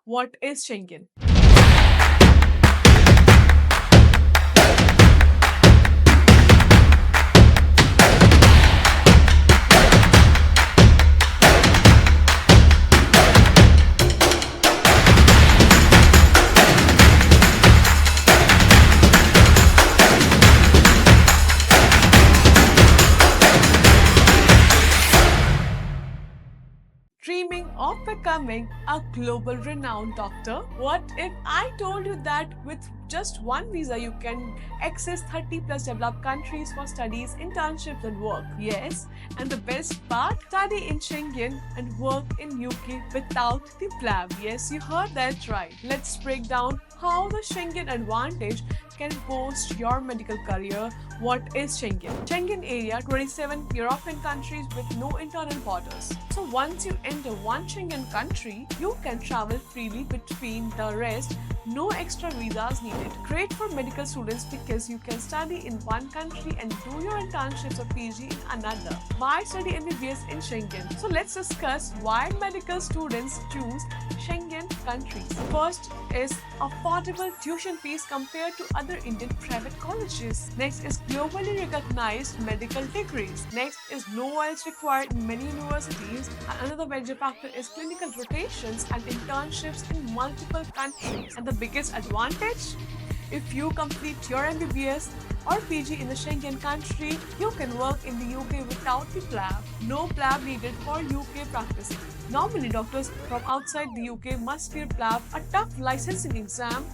What is Schengen? Dreaming of becoming a global renowned doctor? What if I told you that with just one visa you can access 30 plus developed countries for studies, internships and work? Yes, and the best part, study in Schengen and work in UK without the PLAB. Yes, you heard that right. Let's break down how the Schengen advantage can boost your medical career. What is Schengen? Schengen area, 27 European countries with no internal borders. So once you enter one Schengen country, you can travel freely between the rest. No extra visas needed. Great for medical students because you can study in one country and do your internships or PG in another. Why study MBBS in Schengen? So let's discuss why medical students choose Schengen countries. First is affordable tuition fees compared to other Indian private colleges. Next is globally recognized medical degrees. Next is no IELTS required in many universities. And another major factor is clinical rotations and internships in multiple countries. And the biggest advantage? If you complete your MBBS or PG in a Schengen country, you can work in the UK without the PLAB. No PLAB needed for UK practicing. Normally, doctors from outside the UK must clear PLAB, a tough licensing exam,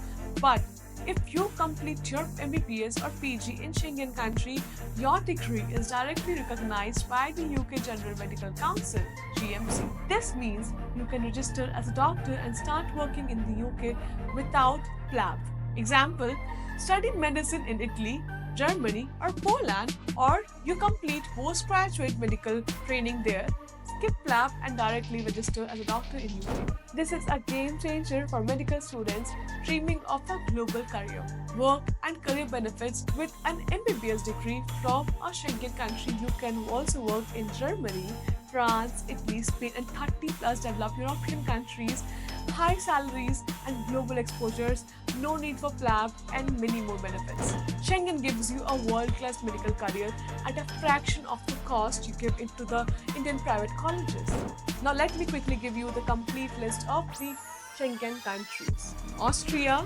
but if you complete your MBBS or PG in Schengen country, your degree is directly recognized by the UK General Medical Council, GMC. This means you can register as a doctor and start working in the UK without PLAB. Example, study medicine in Italy, Germany or Poland, or you complete postgraduate medical training there, skip PLAB and directly register as a doctor in UK. This is a game changer for medical students dreaming of a global career. Work and career benefits with an MBBS degree from a Schengen country. You can also work in Germany, France, Italy, Spain and 30 plus developed European countries. High salaries and global exposures, no need for PLAB and many more benefits. Schengen gives you a world-class medical career at a fraction of the cost you give into the Indian private colleges. Now let me quickly give you the complete list of the Schengen countries. Austria,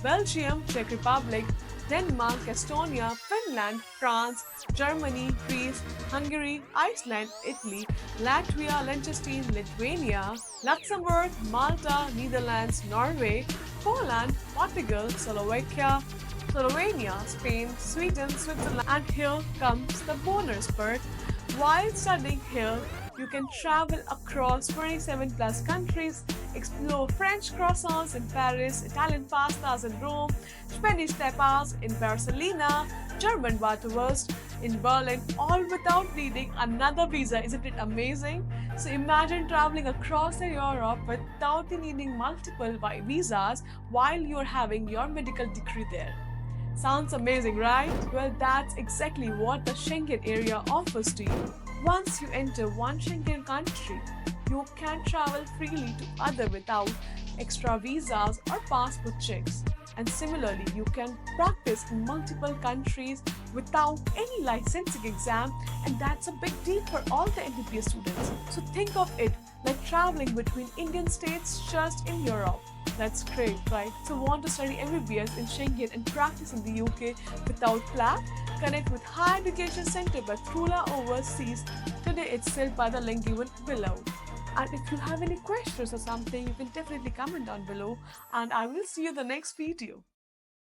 Belgium, Czech Republic, Denmark, Estonia, Finland, France, Germany, Greece, Hungary, Iceland, Italy, Latvia, Liechtenstein, Lithuania, Luxembourg, Malta, Netherlands, Norway, Poland, Portugal, Slovakia, Slovenia, Spain, Sweden, Switzerland, and here comes the bonus part. While studying here, you can travel across 27 plus countries, explore French croissants in Paris, Italian pastas in Rome, Spanish tapas in Barcelona, German bratwurst in Berlin, all without needing another visa. Isn't it amazing? So imagine traveling across Europe without needing multiple visas while you're having your medical degree there. Sounds amazing, right? Well, that's exactly what the Schengen area offers to you. Once you enter one Schengen country, you can travel freely to other without extra visas or passport checks. And similarly, you can practice in multiple countries without any licensing exam, and that's a big deal for all the MBBS students. So think of it like traveling between Indian states just in Europe. That's great, right? So want to study MBBS in Schengen and practice in the UK without PLAB? Connect with Higher Education Centre by Trula Overseas today itself by the link given below. And if you have any questions or something, you can definitely comment down below and I will see you in the next video.